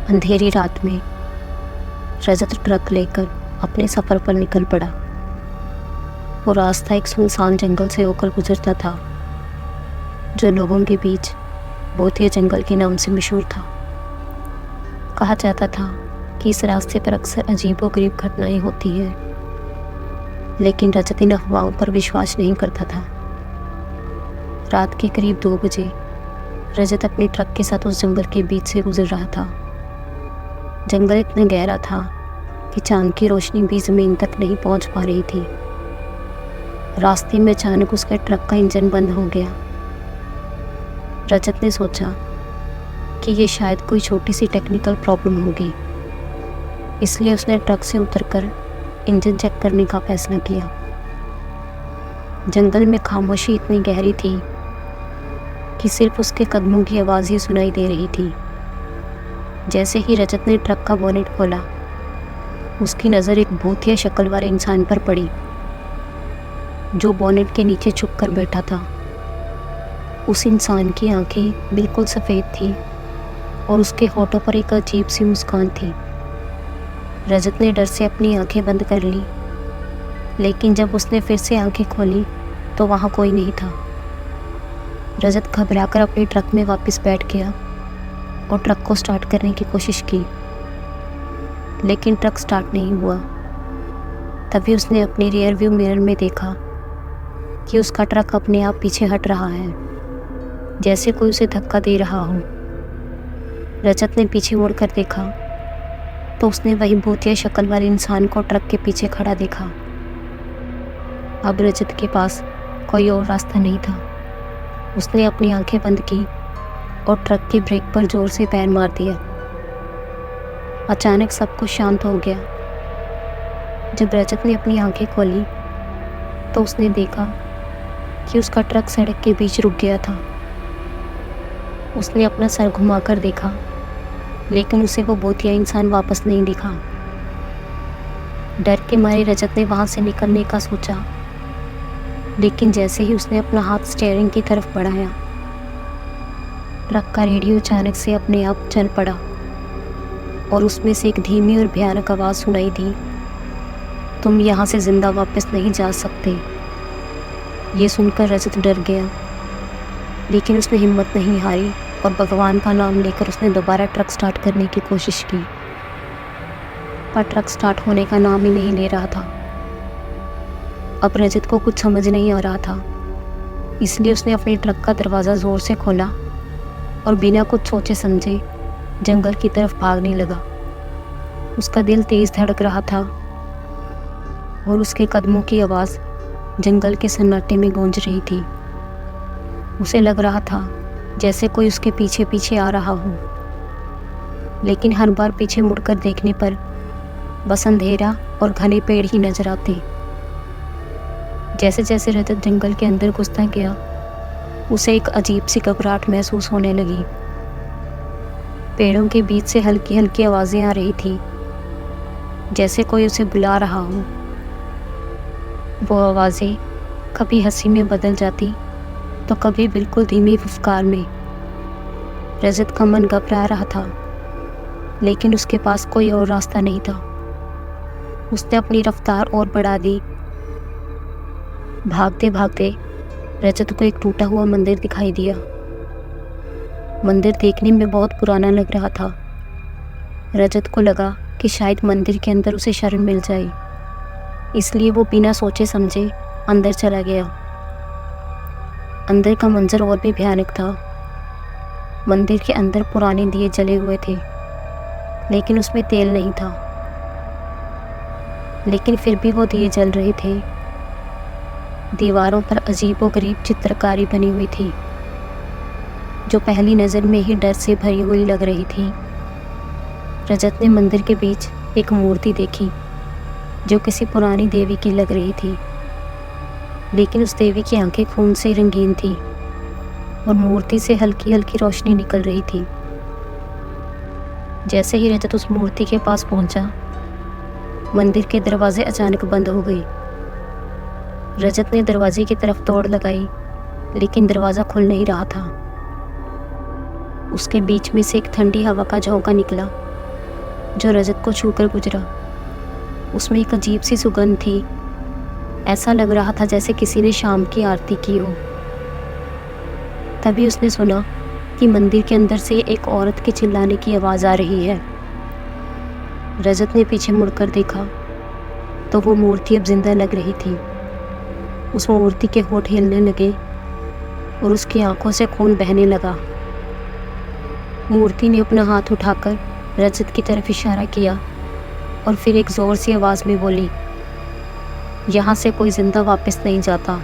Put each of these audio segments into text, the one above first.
अंधेरी रात में रजत ट्रक लेकर अपने सफ़र पर निकल पड़ा। वो रास्ता एक सुनसान जंगल से होकर गुजरता था, जो लोगों के बीच भूतिया जंगल के नाम से मशहूर था। कहा जाता था कि इस रास्ते पर अक्सर अजीबोगरीब घटनाएं होती हैं, लेकिन रजत इन अफवाहों पर विश्वास नहीं करता था। रात के करीब 2 बजे रजत अपने ट्रक के साथ उस जंगल के बीच से गुजर रहा था। जंगल इतना गहरा था कि चांद की रोशनी भी ज़मीन तक नहीं पहुंच पा रही थी। रास्ते में अचानक उसके ट्रक का इंजन बंद हो गया। रजत ने सोचा कि ये शायद कोई छोटी सी टेक्निकल प्रॉब्लम होगी, इसलिए उसने ट्रक से उतरकर इंजन चेक करने का फैसला किया। जंगल में खामोशी इतनी गहरी थी कि सिर्फ उसके कदमों की आवाज़ ही सुनाई दे रही थी। जैसे ही रजत ने ट्रक का बोनेट खोला, उसकी नज़र एक भूतिया शक्ल वाले इंसान पर पड़ी, जो बोनेट के नीचे छुप कर बैठा था। उस इंसान की आंखें बिल्कुल सफ़ेद थी और उसके होठों पर एक अजीब सी मुस्कान थी। रजत ने डर से अपनी आंखें बंद कर ली, लेकिन जब उसने फिर से आंखें खोली तो वहाँ कोई नहीं था। रजत घबराकर अपने ट्रक में वापस बैठ गया और ट्रक को स्टार्ट करने की कोशिश की, लेकिन ट्रक स्टार्ट नहीं हुआ। तभी उसने अपने रियर व्यू मिरर में देखा कि उसका ट्रक अपने आप पीछे हट रहा है, जैसे कोई उसे धक्का दे रहा हो। रजत ने पीछे मुड़कर देखा तो उसने वही भूतिया शक्ल वाले इंसान को ट्रक के पीछे खड़ा देखा। अब रजत के पास कोई और रास्ता नहीं था। उसने अपनी आंखें बंद की और ट्रक के ब्रेक पर जोर से पैर मार दिया। अचानक सब कुछ शांत हो गया। जब रजत ने अपनी आंखें खोली तो उसने देखा कि उसका ट्रक सड़क के बीच रुक गया था। उसने अपना सर घुमाकर देखा, लेकिन उसे वो भूतिया इंसान वापस नहीं दिखा। डर के मारे रजत ने वहाँ से निकलने का सोचा, लेकिन जैसे ही उसने अपना हाथ स्टीयरिंग की तरफ बढ़ाया, ट्रक का रेडियो अचानक से अपने आप चल पड़ा और उसमें से एक धीमी और भयानक आवाज़ सुनाई दी, तुम यहाँ से ज़िंदा वापस नहीं जा सकते। ये सुनकर रजत डर गया, लेकिन उसने हिम्मत नहीं हारी और भगवान का नाम लेकर उसने दोबारा ट्रक स्टार्ट करने की कोशिश की, पर ट्रक स्टार्ट होने का नाम ही नहीं ले रहा था। अब रजत को कुछ समझ नहीं आ रहा था, इसलिए उसने अपने ट्रक का दरवाज़ा ज़ोर से खोला और बिना कुछ सोचे समझे जंगल की तरफ भागने लगा। उसका दिल तेज़ धड़क रहा था और उसके कदमों की आवाज़ जंगल के सन्नाटे में गूंज रही थी। उसे लग रहा था जैसे कोई उसके पीछे पीछे आ रहा हो, लेकिन हर बार पीछे मुड़कर देखने पर बस अंधेरा और घने पेड़ ही नजर आते। जैसे जैसे रजत जंगल के अंदर घुसता गया, उसे एक अजीब सी घबराहट महसूस होने लगी। पेड़ों के बीच से हल्की हल्की आवाज़ें आ रही थी, जैसे कोई उसे बुला रहा हो। वो आवाज़ें कभी हंसी में बदल जाती तो कभी बिल्कुल धीमी फुफकार में। रजत का मन घबरा रहा था, लेकिन उसके पास कोई और रास्ता नहीं था। उसने अपनी रफ्तार और बढ़ा दी। भागते भागते रजत को एक टूटा हुआ मंदिर दिखाई दिया। मंदिर देखने में बहुत पुराना लग रहा था। रजत को लगा कि शायद मंदिर के अंदर उसे शरण मिल जाए, इसलिए वो बिना सोचे समझे अंदर चला गया। अंदर का मंजर और भी भयानक था। मंदिर के अंदर पुराने दिए जले हुए थे, लेकिन उसमें तेल नहीं था। लेकिन फिर भी वो दिए जल रहे थे। दीवारों पर अजीबोगरीब चित्रकारी बनी हुई थी, जो पहली नज़र में ही डर से भरी हुई लग रही थी। रजत ने मंदिर के बीच एक मूर्ति देखी, जो किसी पुरानी देवी की लग रही थी, लेकिन उस देवी की आंखें खून से रंगीन थी और मूर्ति से हल्की हल्की रोशनी निकल रही थी। जैसे ही रजत उस मूर्ति के पास पहुंचा, मंदिर के दरवाजे अचानक बंद हो गए। रजत ने दरवाजे की तरफ दौड़ लगाई, लेकिन दरवाज़ा खुल नहीं रहा था। उसके बीच में से एक ठंडी हवा का झोंका निकला जो रजत को छूकर गुजरा। उसमें एक अजीब सी सुगंध थी। ऐसा लग रहा था जैसे किसी ने शाम की आरती की हो। तभी उसने सुना कि मंदिर के अंदर से एक औरत के चिल्लाने की आवाज़ आ रही है। रजत ने पीछे मुड़कर देखा तो वो मूर्ति अब जिंदा लग रही थी। उस मूर्ति के होंठ हिलने लगे और उसकी आंखों से खून बहने लगा। मूर्ति ने अपना हाथ उठाकर रजत की तरफ इशारा किया और फिर एक ज़ोर सी आवाज़ में बोली, यहाँ से कोई जिंदा वापस नहीं जाता।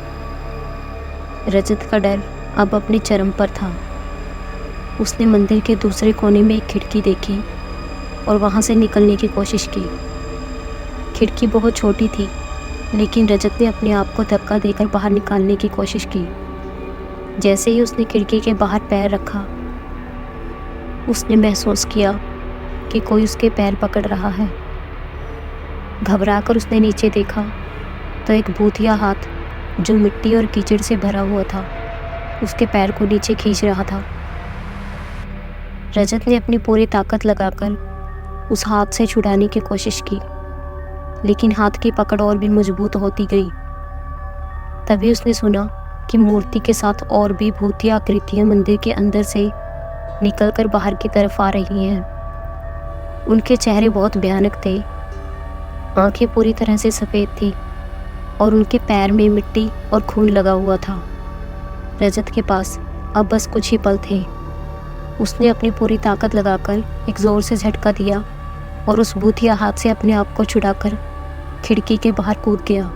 रजत का डर अब अपने चरम पर था। उसने मंदिर के दूसरे कोने में एक खिड़की देखी और वहाँ से निकलने की कोशिश की। खिड़की बहुत छोटी थी, लेकिन रजत ने अपने आप को धक्का देकर बाहर निकालने की कोशिश की। जैसे ही उसने खिड़की के बाहर पैर रखा, उसने महसूस किया कि कोई उसके पैर पकड़ रहा है। घबराकर उसने नीचे देखा तो एक भूतिया हाथ, जो मिट्टी और कीचड़ से भरा हुआ था, उसके पैर को नीचे खींच रहा था। रजत ने अपनी पूरी ताकत लगाकर उस हाथ से छुड़ाने की कोशिश की, लेकिन हाथ की पकड़ और भी मजबूत होती गई। तभी उसने सुना कि मूर्ति के साथ और भी भूतिया आकृतियां मंदिर के अंदर से निकलकर बाहर की तरफ आ रही हैं। उनके चेहरे बहुत भयानक थे। आंखें पूरी तरह से सफ़ेद थी और उनके पैर में मिट्टी और खून लगा हुआ था। रजत के पास अब बस कुछ ही पल थे। उसने अपनी पूरी ताकत लगाकर एक ज़ोर से झटका दिया और उस भूतिया हाथ से अपने आप को छुड़ाकर खिड़की के बाहर कूद गया।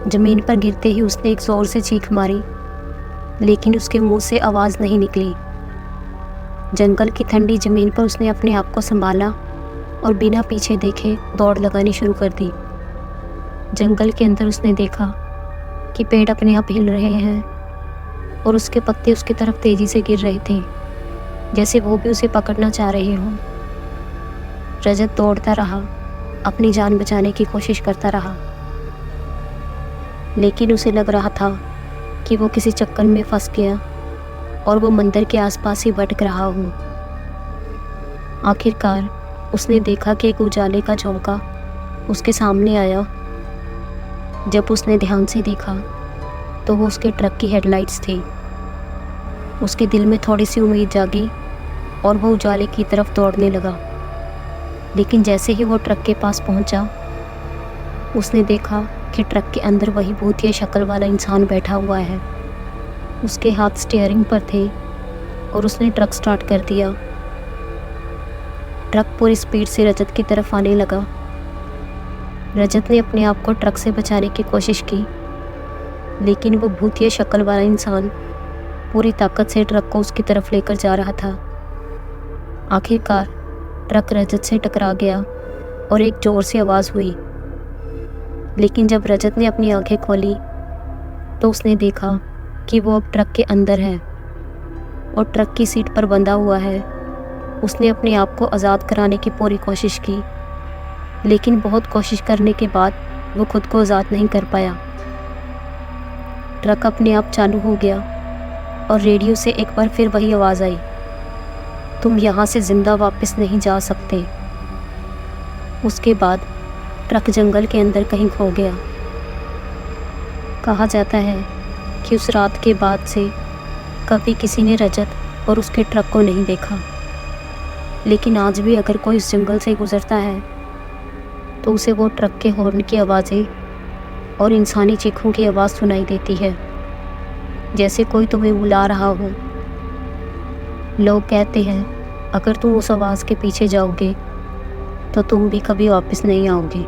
ज़मीन पर गिरते ही उसने एक ज़ोर से चीख मारी, लेकिन उसके मुंह से आवाज़ नहीं निकली। जंगल की ठंडी ज़मीन पर उसने अपने आप को संभाला और बिना पीछे देखे दौड़ लगानी शुरू कर दी। जंगल के अंदर उसने देखा कि पेड़ अपने आप हिल रहे हैं और उसके पत्ते उसकी तरफ तेज़ी से गिर रहे थे, जैसे वो भी उसे पकड़ना चाह रहे हों। रजत दौड़ता रहा, अपनी जान बचाने की कोशिश करता रहा, लेकिन उसे लग रहा था कि वो किसी चक्कर में फंस गया और वो मंदिर के आसपास ही भटक रहा हो। आखिरकार उसने देखा कि एक उजाले का झोंका उसके सामने आया। जब उसने ध्यान से देखा तो वो उसके ट्रक की हेडलाइट्स थी। उसके दिल में थोड़ी सी उम्मीद जागी और वो उजाले की तरफ दौड़ने लगा। लेकिन जैसे ही वो ट्रक के पास पहुंचा, उसने देखा कि ट्रक के अंदर वही भूतिया शक्ल वाला इंसान बैठा हुआ है। उसके हाथ स्टीयरिंग पर थे और उसने ट्रक स्टार्ट कर दिया। ट्रक पूरी स्पीड से रजत की तरफ आने लगा। रजत ने अपने आप को ट्रक से बचाने की कोशिश की, लेकिन वो भूतिया शक्ल वाला इंसान पूरी ताकत से ट्रक को उसकी तरफ लेकर जा रहा था। आखिरकार ट्रक रजत से टकरा गया और एक जोर से आवाज़ हुई। लेकिन जब रजत ने अपनी आंखें खोली तो उसने देखा कि वो अब ट्रक के अंदर है और ट्रक की सीट पर बंधा हुआ है। उसने अपने आप को आज़ाद कराने की पूरी कोशिश की, लेकिन बहुत कोशिश करने के बाद वो खुद को आज़ाद नहीं कर पाया। ट्रक अपने आप चालू हो गया और रेडियो से एक बार फिर वही आवाज़ आई, तुम यहाँ से ज़िंदा वापस नहीं जा सकते। उसके बाद ट्रक जंगल के अंदर कहीं खो गया। कहा जाता है कि उस रात के बाद से कभी किसी ने रजत और उसके ट्रक को नहीं देखा, लेकिन आज भी अगर कोई इस जंगल से गुजरता है तो उसे वो ट्रक के हॉर्न की आवाज़ें और इंसानी चीखों की आवाज़ सुनाई देती है, जैसे कोई तुम्हें बुला रहा हो। लोग कहते हैं अगर तुम उस आवाज़ के पीछे जाओगे तो तुम भी कभी वापस नहीं आओगे।